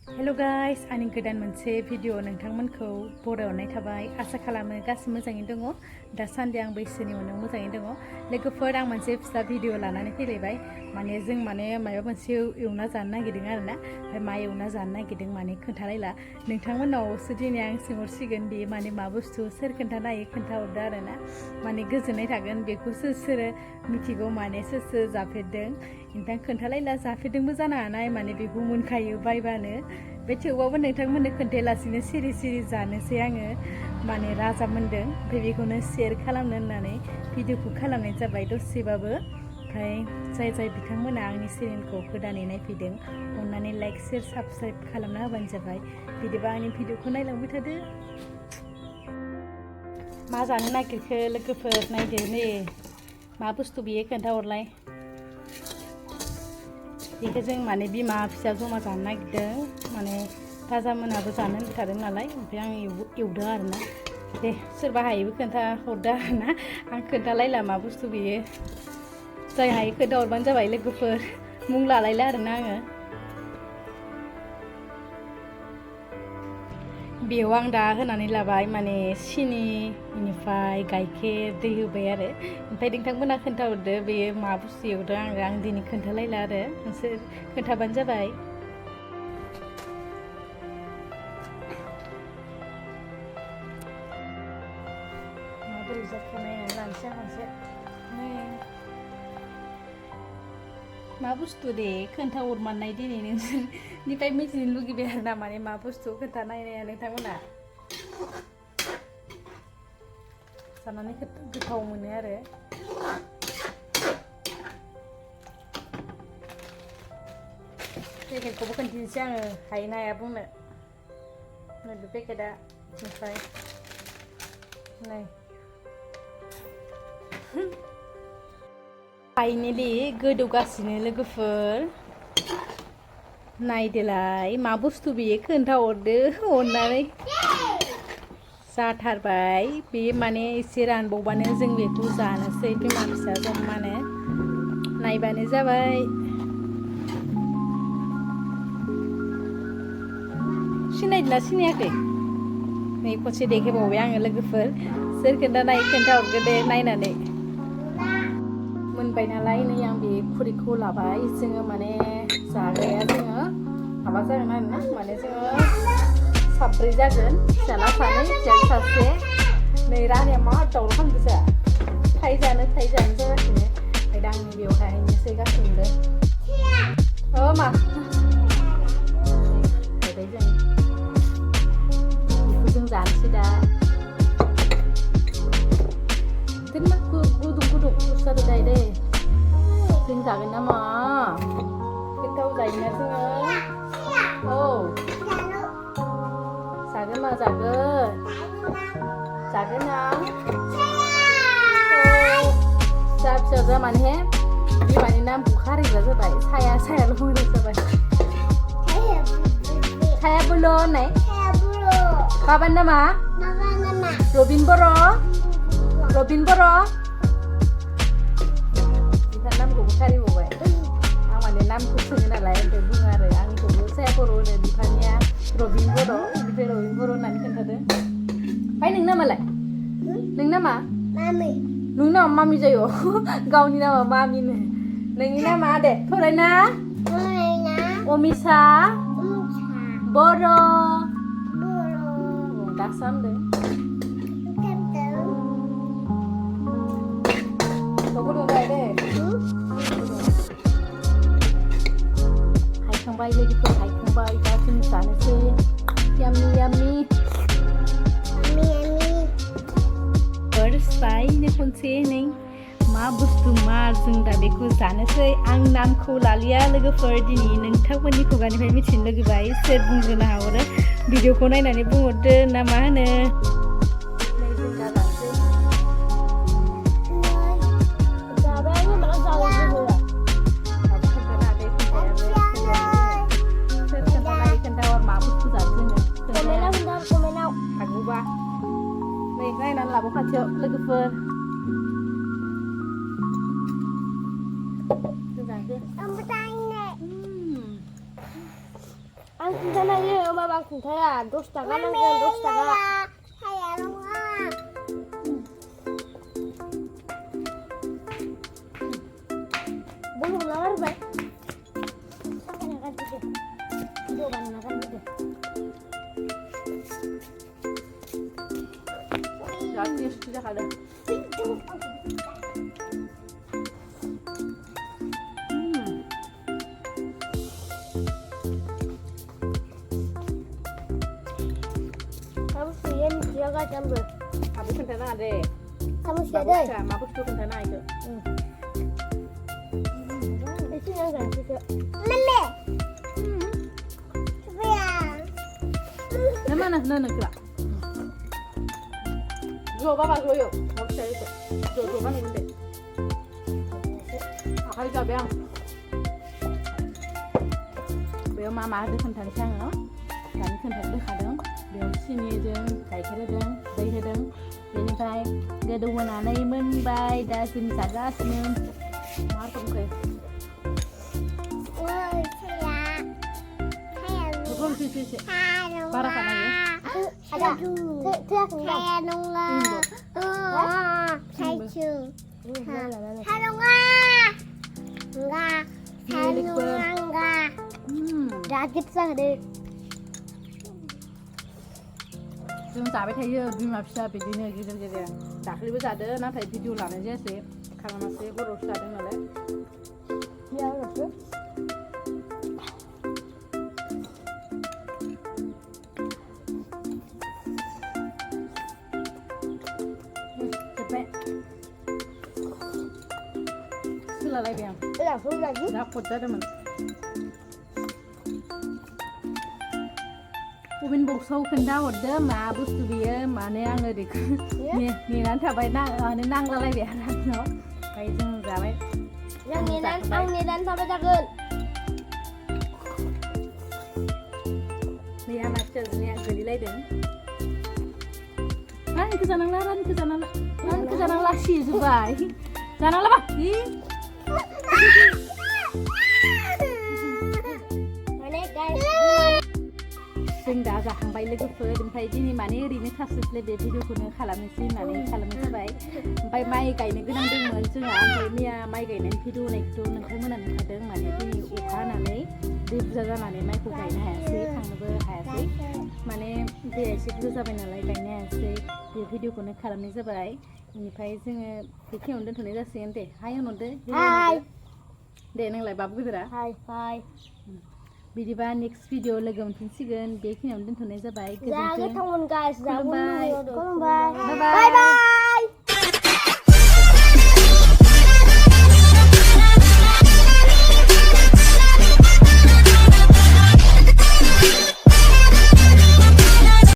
Hello guys आंनि गोदान मोनसे भिडिअ नोंथांमोनखौ बरायहरनाय थाबाय आसा खालामो गासिबो मोजाङैनो दङ दासान्दि आं बैसोनि उनाव मोजाङैनो दङ लोगोफोर आं मोनसे फिसा भिडिअ लानानै फैलायबाय जों माबा मोनसे एवना जानो नागिरदों आरोना ओमफ्राय मा एवना जानो नागिरदों खोन्थालायला नोंथांमोननावसो दिनै आं सोंहरसिगोन बे मा बुस्थु सोर खोन्थानो हायो खोन्थाहरदो आरोना गोजोननाय थागोन बेखौ सोर मिथिगौ सोर जाफेरदों नोंथां खोन्थालायला जाफेरदोंबो जानो हानाय बेखौ मोनखायो बायबानो बे थेवबाबो नोंथांमोननो खोन्थायालासिनो सिरि सिरि जानोसै आङो राजा मोनदों ओमफ्राय बेखौनो शेयार खालामनो होननानै भिडिअखौ खालामनाय जाबाय दसेबाबो ओमफ्राय जाय बिथांमोना आंनि चेनेलखौ गोदानै नायफैदों अननानै लाइक शेयार साबस्क्राइब खालामना होबानो जाबाय बिदिबा आंनि भिडिअखौ नायलांबाय थादो मा जानो नागिरखो लोगोफोर नायदो नै मा बुस्थु बियो खोन्थाहरलाय बेखौ जों बिमा फिसा जमा जानो नागिरदों राजा मोनाबो जानो होनखादों नालाय ओमफ्राय आं एवदों आरोना दे सोरबा हायोबो खोन्थाहरदो आरोना आं खोन्थालायला मा बुस्थु बेयो जाय हायो खोन्थाहरबानो जाबाय लोगोफोर मुं लालायला आरोना आङो बेयाव आं दा होनानै लाबाय सिनि बेनिफ्राय गाइखेर दै होबाय आरो ओमफ्राय नोंथांमोना खोन्थाहरदो बेयो मा बुस्थु एवदों आं दिनै खोन्थालायला आरो नोंसोर खोन्थाबानो जाबाय माबोरै जाखो नायनानै लानोसै खनसे मा बुस्थु दे खोन्थाहरमारनाय दिनै नोंसोरनिफ्राय मिथिनो लुगैबाय आरो ना मा बुस्थु खोन्थानायनाया नोंथांमोना जानानै गोथाव मोनो आरो पेकेटखौबो खोन्थिनोसै आङो हायो ना हाया बुंनो बे पेकेटआ ओमफ्राय नै फाइनेलि गोदौगासिनो लोगोफोर नायदोलाय मा बुस्थु बेयो खोन्थाहरदो अननानै जाथारबाय बे एसे रानबावबानो जों बेखौ जानोसै बिमा फिसा जमानो नायबानो जाबाय सिनायदोंना सिनायाखै नै खनसे देखायबावबाय आङो लोगोफोर सोर खोन्थानाय खोन्थाहरगो दे नायनानै मोनबाय नालाय नै आं बे खुरैखौ लाबाय जोङो जाग्राया जोङो माबा जागोन आरोना जोङो साब्रै जागोन फिसाला सानै फिसाजो सासे नै रानिया मा दावराव खालामदोंसो थाइ जानो जागासिनो ओमफ्राय दा आंनि बेयावहाय हैनोसै गासैबो मा जों बेखौ जों जानोसै दा गुदुं बुस्थु जादों दे जों जागोन नामा गोथाव जायोना जोङो जागोन मा जागोन ना फिसा फिसा बिमानि नामखौ खारिग्रा जाबाय सायाल' बुंग्रा जाबाय सायाबोल' होननाय बाबानि नामा रबिन बर' बिफानि नामखौबो खारिबावबाय आं नामखौ सोङो नालाय ओमफ्राय बुङो आरो आंनिखौबो साया बर' होनो बिफानिया रबिन बर' बिनिफ्राय रबिन बर' होननानै खोन्थादों ओमफ्राय नों नामालाय नों नामा नोंनि नामा मामि जायो गावनि नामा मामिनो नोंनि नामा दे फरायना अमिसा बर' दासो हामदों हायखांबाय लोगोफोर हायखांबाय दा जों जानोसै याम्मी फार्स्टनो खनसे नै मा बुस्थु जों दा बेखौ जानोसै आं नामखौ लालिया लोगोफोर दिनै नोंथांमोननि खुगानिफ्राय मिथिनो लुगैबाय सोर बुंग्रोनो हाहरो भिडिअखौ नायनानै बुंहरदो ना मा होनो नायनानै लाबो खाथियाव लोगोफोर आं खिन्थानो हायो होमबाबो आं खिन्थाया 10 थाखा नांगोन 10 थाखा Saya rumah. belum lalar baik sampai makan gitu coba makan gitu Gratis sudah ada. kamu sih jaga jambul Habis kentana ada. kamu sih Bagus ada ya, mabuk tuh kentana itu. itu yang gratis ya Mama. Supaya. Mana nana kira. Jo baba jo yo. Mabuk saya itu. Jo mana ini? Akai ka beang. Beang mama ada kentana sang no. Kan kentana दै खादों. बेयाव सिनिजों गाइखेर होदों, दै होदों. बेनिफ्राय गोदौहोनानै मोनबाय दा जों जागासिनो. मा रोखोमखै? Ôi, saya. Saya Betul sih. Saya Parah kan ya? ada saya Saya nunggu. Saya cung. enggak Saya nunggu. Enggak. Saya Milik nunggu ber- enggak. gratis lah deh जों जाबाय थायो बिमा फिसा बिदिनो गिदिर गिदिर दाख्लैबो जादो नाथाय भिडिअ लानाय जायासै खालामासै गर'सो जादों नालाय ya udah जोब्बाय सोलालायबाय आं udah full lagi जा खद जादोंमोन बबिन बक्सआव खोन्थाहरदो मा बुस्थु बेयो माने आं ओरैखौ नेनानै थाबाय माने नांलालायबाय आरो आंनाव ओमफ्राय जों जाबाय yang nedan sampai takut नै आंना फिसाजोनिया गोलैलायदों रानिखौ जानांला सिजोब्बाय जानांला बा mana guys जों दा जाखांबाय लोगोफोर ओमफ्राय दिनै माने ओरैनो थास्लायस्लाय बे भिडिअखौनो खालामनोसै होननानै खालामनाय जाबाय ओमफ्राय माइ गायनो गोनां दंमोन जोंहा ओमफ्राय मैया माइ गायनायनि भिडिअ होनायखौथ' नोंथांमोना नुखादों माने दिनै अखा हानानै दै बुरजा जानानै माइखौ गायनो हायासै थांनोबो हायासै माने दैया एसे बुरजा जाबाय नालाय गायनो हायासै बे भिडिअखौनो खालामनाय जाबाय बेनिफ्राय जोङो बेखिनियावनो दोनथ'नाय जासिगोन दे हाय होनहरदो दे नोंलाय बाबु गिदिरा hai बिदिबा नेक्स्ट भिडिअ लोगो मोनफिनसिगोन बेखिनियावनो दोनथ'नाय जाबाय jaga teman guys खुलुमबाय खुलुमबाय बाय बाय